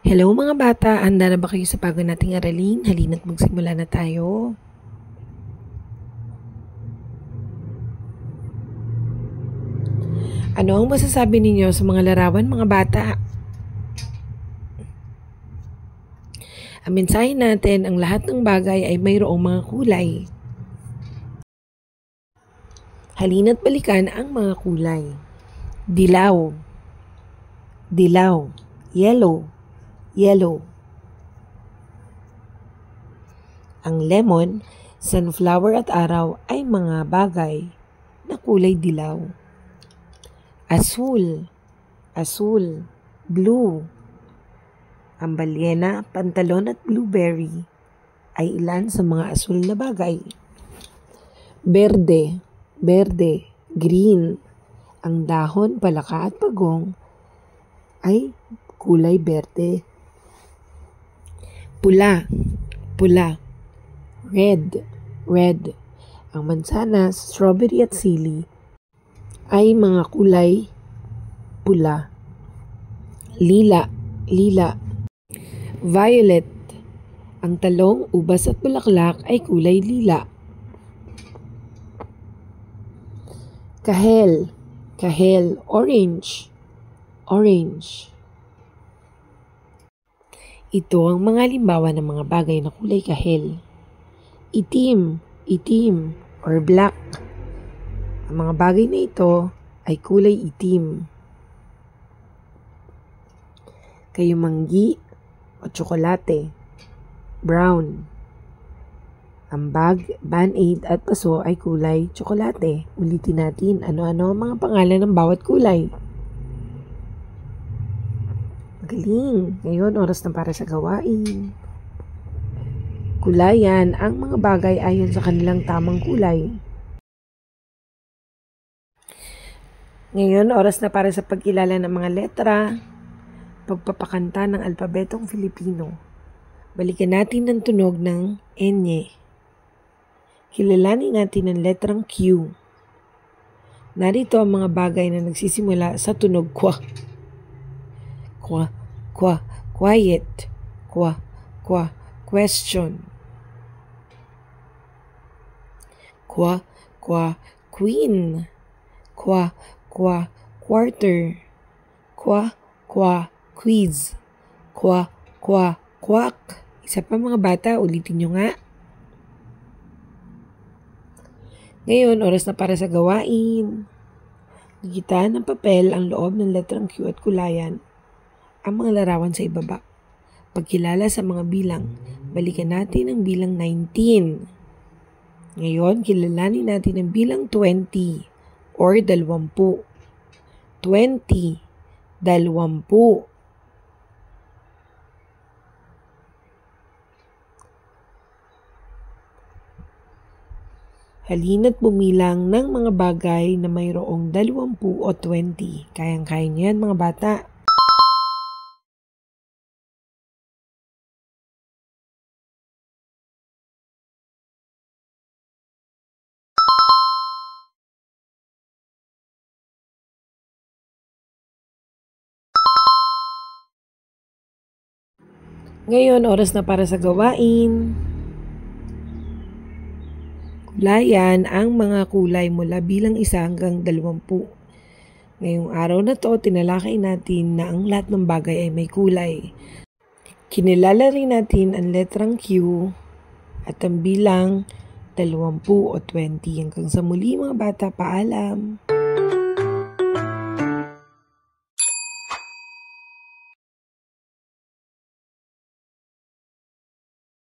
Hello mga bata, handa na ba kayo sa bago nating aralin? Halina't magsimula na tayo. Ano ang masasabi ninyo sa mga larawan mga bata? Ang mensahe natin, ang lahat ng bagay ay mayroong mga kulay. Halina't balikan ang mga kulay. Dilaw, dilaw, yellow, yellow. Ang lemon, sunflower at araw ay mga bagay na kulay dilaw. Asul, asul, blue. Ang balyena, pantalon at blueberry ay ilan sa mga asul na bagay. Berde, berde, green. Ang dahon, palaka at pagong ay kulay berde. Pula, pula. Red, red. Ang mansanas, strawberry at sili ay mga kulay pula. Lila, lila. Violet. Ang talong, ubas at bulaklak ay kulay lila. Kahel, kahel, orange, orange. Ito ang mga halimbawa ng mga bagay na kulay kahel. Itim, itim, or black. Ang mga bagay na ito ay kulay itim. Kayumanggi o tsokolate, brown. Ang bag, band-aid at paso ay kulay tsokolate. Ulitin natin, ano-ano ang mga pangalan ng bawat kulay. Magaling! Ngayon, oras na para sa gawain. Kulayan ang mga bagay ayon sa kanilang tamang kulay. Ngayon, oras na para sa pagkilala ng mga letra, pagpapakanta ng alpabetong Filipino. Balikan natin ang tunog ng N. Kilalanin natin ang letrang Q. Narito ang mga bagay na nagsisimula sa tunog kwa. Kwa, kwa, quiet. Kwa, kwa, question. Kwa, kwa, queen. Kwa, kwa, quarter. Kwa, kwa, quiz. Kwa, kwa, quack. Isa pa mga bata, ulitin nyo nga. Ngayon, oras na para sa gawain. Nakita ng papel ang loob ng letrang Q at kulayan ang mga larawan sa ibaba. Pagkilala sa mga bilang, balikan natin ang bilang 19. Ngayon, kilalanin natin ang bilang 20 or 20. 20, 20. Halina't bumilang ng mga bagay na mayroong 20 o 20. Kayang-kaya niyo yan mga bata. Ngayon, oras na para sa gawain. Kulayan ang mga kulay mula bilang 1 hanggang 20. Ngayong araw na to, tinalakay natin na ang lahat ng bagay ay may kulay. Kinilala rin natin ang letrang Q at ang bilang 20 o 20. Hanggang sa muli mga bata, paalam!